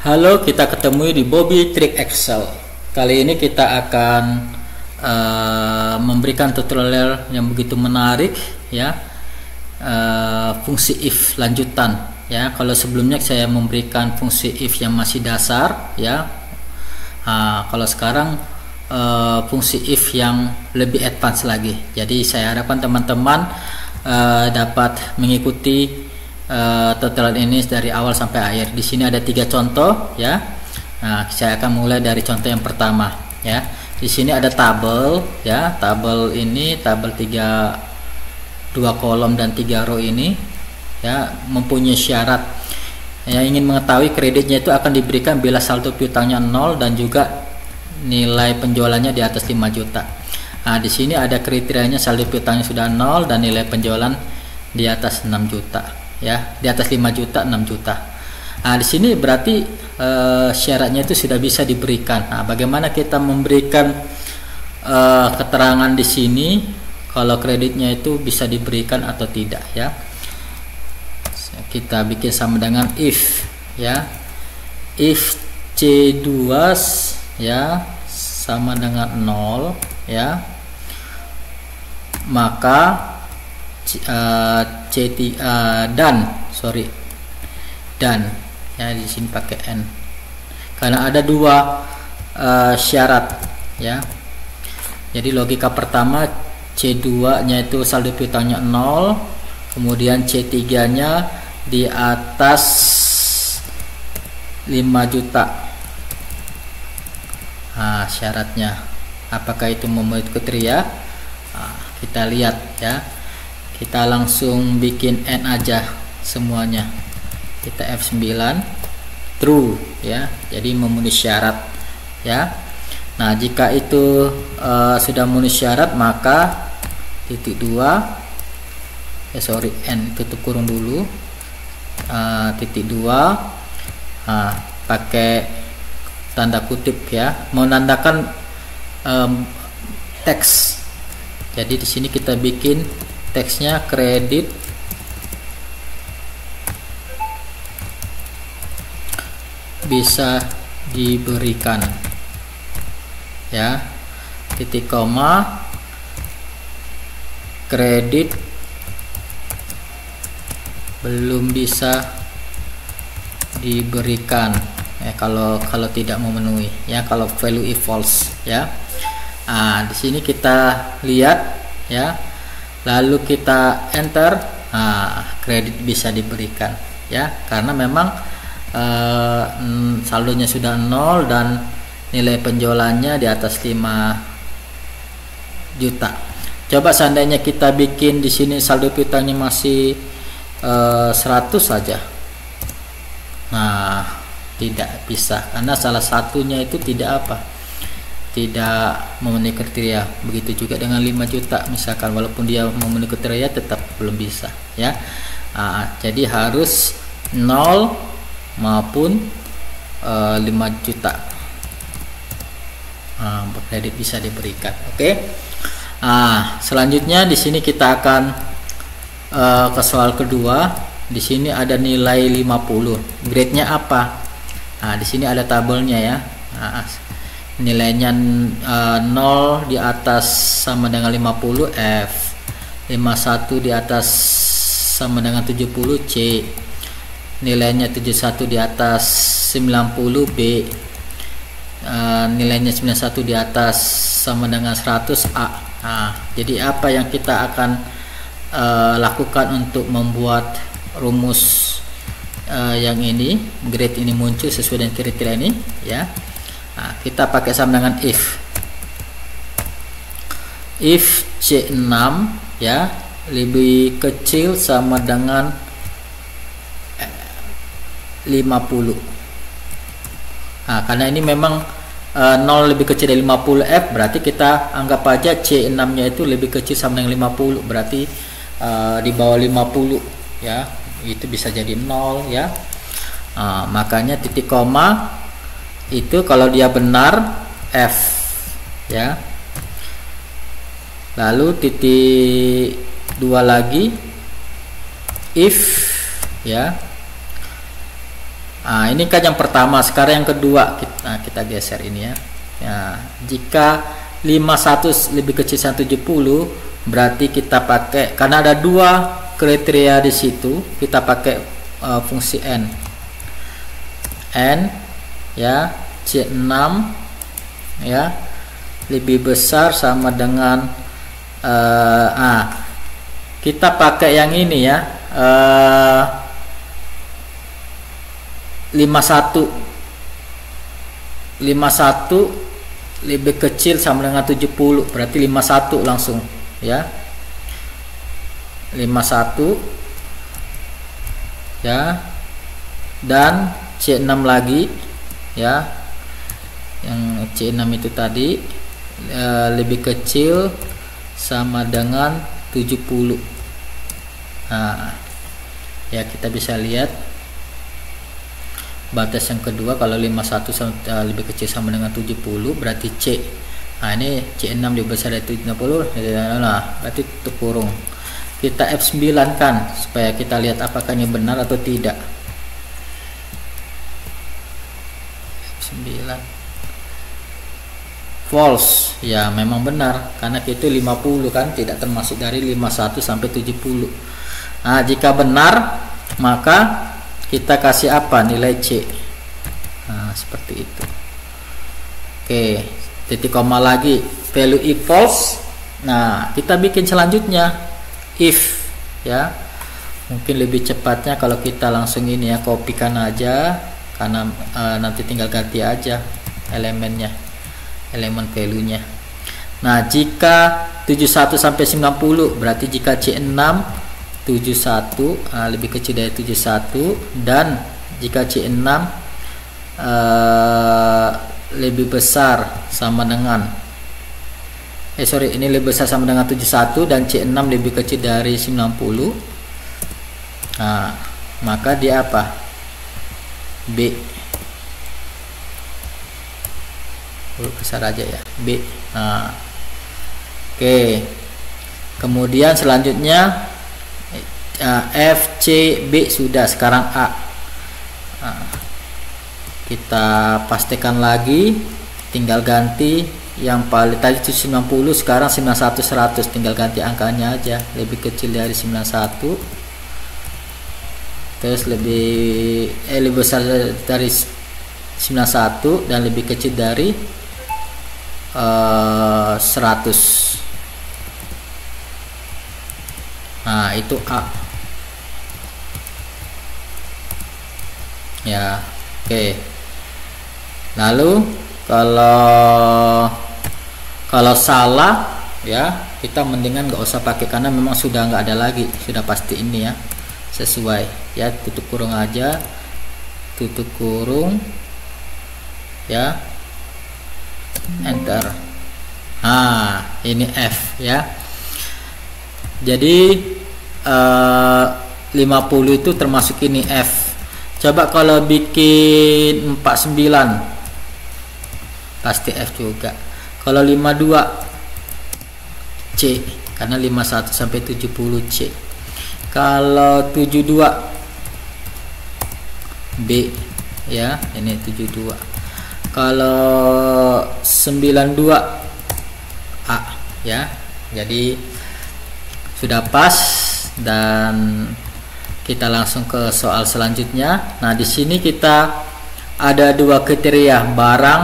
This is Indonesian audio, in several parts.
Halo, kita ketemu di Bobby Trik Excel. Kali ini kita akan memberikan tutorial yang begitu menarik, ya. Fungsi if lanjutan, ya. Kalau sebelumnya saya memberikan fungsi if yang masih dasar, ya. Kalau sekarang fungsi if yang lebih advance lagi. Jadi saya harapkan teman-teman dapat mengikuti tutorial ini dari awal sampai akhir. Di sini ada 3 contoh, ya. Nah, saya akan mulai dari contoh yang pertama, ya. Di sini ada tabel, ya. Tabel ini tabel 2 kolom dan 3 row ini, ya, mempunyai syarat yang ingin mengetahui kreditnya itu akan diberikan bila saldo piutangnya 0 dan juga nilai penjualannya di atas 5 juta. Nah, di sini ada kriterianya saldo piutangnya sudah 0 dan nilai penjualan di atas 6 juta. Ya, di atas 5 juta, 6 juta. Nah, di sini berarti syaratnya itu sudah bisa diberikan. Nah, bagaimana kita memberikan keterangan di sini kalau kreditnya itu bisa diberikan atau tidak, ya. Kita bikin sama dengan if, ya. If C2 ya sama dengan 0, ya. Maka dan ya di sini pakai n karena ada 2 syarat, ya. Jadi logika pertama, C2 nya itu saldo piutangnya 0, kemudian C3 nya di atas 5 juta. Nah, syaratnya apakah itu memenuhi kriteria? Nah, kita lihat, ya. Kita langsung bikin n aja semuanya. Kita F9 true, ya. Jadi memenuhi syarat, ya. Nah, jika itu sudah memenuhi syarat, maka titik 2 n tutup kurung dulu, titik 2 pakai tanda kutip, ya, menandakan teks. Jadi di sini kita bikin teksnya kredit bisa diberikan, ya. Titik koma, kredit belum bisa diberikan, ya, kalau tidak memenuhi, ya, kalau value if false, ya. Nah, di sini kita lihat, ya. Lalu kita enter, kredit bisa diberikan, ya, karena memang saldonya sudah 0 dan nilai penjualannya di atas 5 juta. Coba seandainya kita bikin di sini saldo piutangnya masih 100 saja. Nah, tidak bisa karena salah satunya itu tidak memenuhi kriteria. Begitu juga dengan 5 juta misalkan, walaupun dia memenuhi kriteria tetap belum bisa, ya. Jadi harus 0 maupun 5 juta kredit bisa diberikan. Oke. Selanjutnya di sini kita akan ke soal kedua. Di sini ada nilai 50. Grade-nya apa? Di sini ada tabelnya, ya. Nilainya 0 di atas sama dengan 50 F, 51 di atas sama dengan 70 C, nilainya 71 di atas 90 B, nilainya 91 di atas sama dengan 100 A. Jadi apa yang kita akan lakukan untuk membuat rumus yang ini, grade ini muncul sesuai dengan kriteria ini, ya. Kita pakai sama dengan if C6, ya, lebih kecil sama dengan 50. Karena ini memang 0 lebih kecil dari 50 F, berarti kita anggap aja C6 nya itu lebih kecil sama dengan 50, berarti di bawah 50, ya, itu bisa jadi 0, ya. Makanya titik koma itu kalau dia benar F, ya. Lalu titik 2 lagi if, ya, Ini kan yang pertama. Sekarang yang kedua, kita geser ini ya. Jika 51 lebih kecil 170, berarti kita pakai, karena ada dua kriteria di situ, kita pakai fungsi n ya, C6 ya lebih besar sama dengan kita pakai yang ini ya, 51 lebih kecil sama dengan 70, berarti 51 langsung ya, 51 ya, dan C6 lagi ya, yang C6 itu tadi lebih kecil sama dengan 70. Ya, kita bisa lihat batas yang kedua, kalau 51 lebih kecil sama dengan 70 berarti C. Ini C6 lebih besar dari 70, berarti tutup kurung. Kita F9 kan supaya kita lihat apakah ini benar atau tidak. F9 false, ya memang benar karena itu 50 kan, tidak termasuk dari 51 sampai 70. Jika benar maka kita kasih apa, nilai C. Seperti itu. Oke, titik koma lagi, value if false. Kita bikin selanjutnya if ya. Mungkin lebih cepatnya kalau kita langsung ini ya, kopikan aja, karena nanti tinggal ganti aja elemennya, elemen value-nya. Jika 71 sampai 90, berarti jika C6 71 lebih kecil dari 71, dan jika C6 lebih besar sama dengan ini lebih besar sama dengan 71 dan C6 lebih kecil dari 90, maka dia apa, B. Besar aja ya, B. Oke. Kemudian selanjutnya F, C, B sudah, sekarang A. Kita pastikan lagi, tinggal ganti yang paling tadi 90, sekarang 91 100, tinggal ganti angkanya aja, lebih kecil dari 91, terus lebih besar dari 91 dan lebih kecil dari 100. Itu A ya. Oke. Lalu kalau salah ya, kita mendingan nggak usah pakai karena memang sudah nggak ada lagi, sudah pasti ini ya, sesuai ya, tutup kurung aja, tutup kurung ya, enter. Ini F ya. Jadi 50 itu termasuk ini F. Coba kalau bikin 49 pasti F juga. Kalau 52 C, karena 51 sampai 70 C. Kalau 72 B ya, ini 72. Kalau 92 A ya. Jadi sudah pas, dan kita langsung ke soal selanjutnya. Di sini kita ada dua kriteria, barang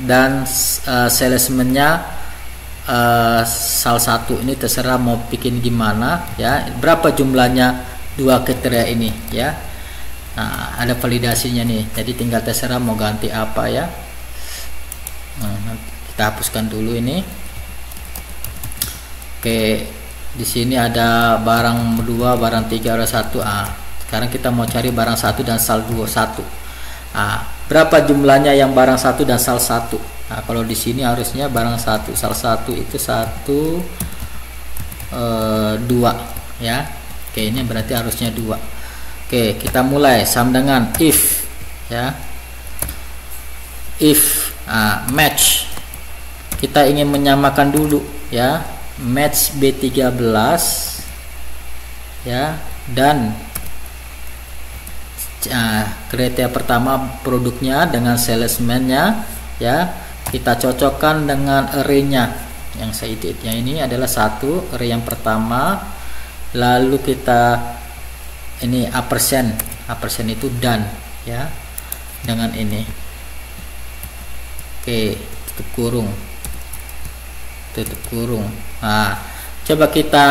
dan salesman-nya salah satu. Ini terserah mau bikin gimana ya, berapa jumlahnya dua kriteria ini ya. Ada validasinya nih, jadi tinggal terserah mau ganti apa ya. Kita hapuskan dulu ini. Oke, di sini ada barang 2, barang 3, ada 1. Sekarang kita mau cari barang 1 dan saldo 1. Berapa jumlahnya yang barang 1 dan sal 1? Kalau di sini harusnya barang 1, sal 1 itu 1 2 ya. Oke, ini berarti harusnya 2. Oke, kita mulai sama dengan if ya. If match, kita ingin menyamakan dulu ya, match B13 ya, dan kriteria pertama produknya dengan salesman-nya, ya. Kita cocokkan dengan array-nya. Yang saya editnya ini adalah satu array yang pertama, lalu kita ini ampersand itu done, ya, dengan ini. Oke, tutup kurung. Nah, coba kita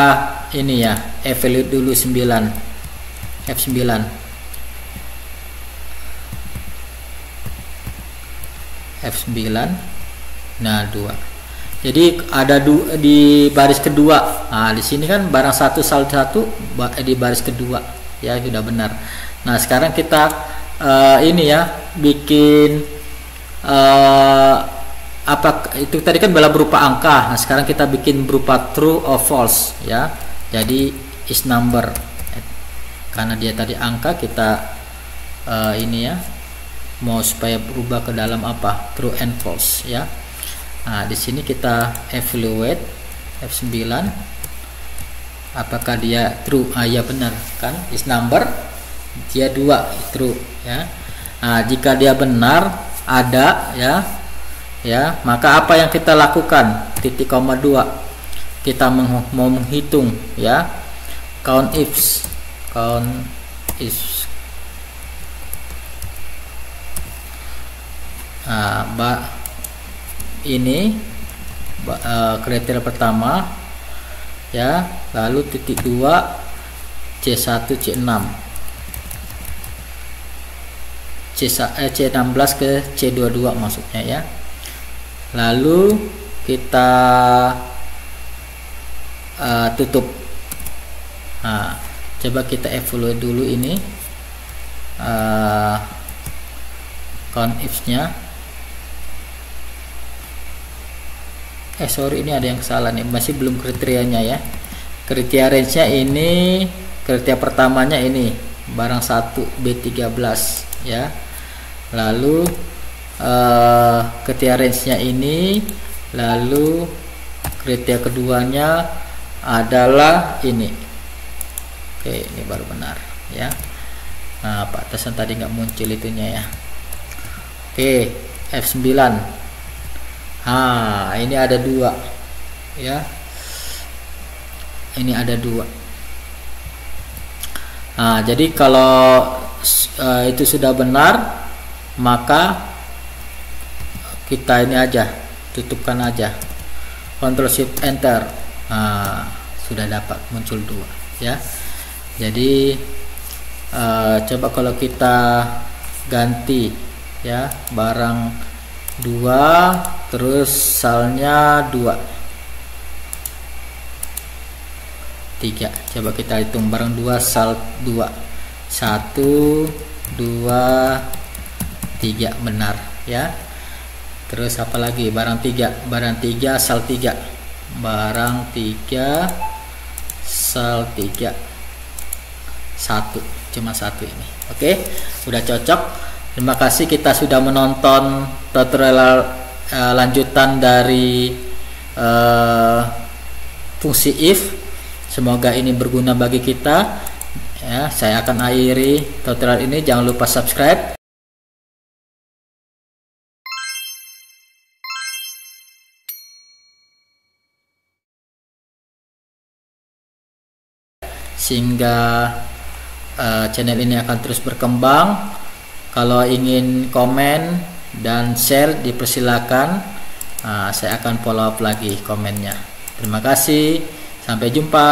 ini ya, evaluate dulu F9. Nah, 2. Jadi ada di baris kedua. Nah, di sini kan barang satu saldo 1 di baris kedua, ya, sudah benar. Nah, sekarang kita ini ya, bikin apa itu tadi kan berupa angka. Nah, sekarang kita bikin berupa true or false, ya. Jadi is number. Karena dia tadi angka, kita ini ya, mau supaya berubah ke dalam apa? True and false, ya. Nah, di sini kita evaluate F9. Apakah dia true? Ya benar kan? Is number, dia 2, true, ya. Nah, jika dia benar ada, ya, maka apa yang kita lakukan? Titik koma 2. Kita mau menghitung, ya. Count ifs. Ini kriteria pertama, ya, lalu titik 2 C1 C6 C16 ke C22 maksudnya, ya. Lalu kita tutup. Nah, coba kita evaluate dulu ini count ifs-nya. Sorry, ini ada yang salah nih, masih belum kriterianya, ya. Kriteria range-nya ini, kriteria pertamanya ini barang 1 B13, ya. Lalu kriteria range-nya ini, lalu kriteria keduanya adalah ini. Oke, ini baru benar, ya. Nah, batasan tadi nggak muncul itunya, ya. Oke, F9. Ini ada 2, ya. Ini ada 2. Nah, jadi kalau itu sudah benar, maka kita ini aja, tutupkan aja. Ctrl Shift Enter. Nah, sudah dapat muncul 2, ya. Jadi coba kalau kita ganti, ya, barang 2 terus salnya 2 3. Coba kita hitung barang 2 sal 2 1 2 3, benar, ya. Terus apa lagi? Barang 3 sal 3, barang 3 sal 3 1, cuma 1 ini. Oke, udah cocok. Terima kasih, kita sudah menonton tutorial lanjutan dari fungsi if. Semoga ini berguna bagi kita, ya. Saya akan akhiri tutorial ini. Jangan lupa subscribe, sehingga channel ini akan terus berkembang. Kalau ingin komen dan share, dipersilakan. Saya akan follow up lagi komennya. Terima kasih, sampai jumpa.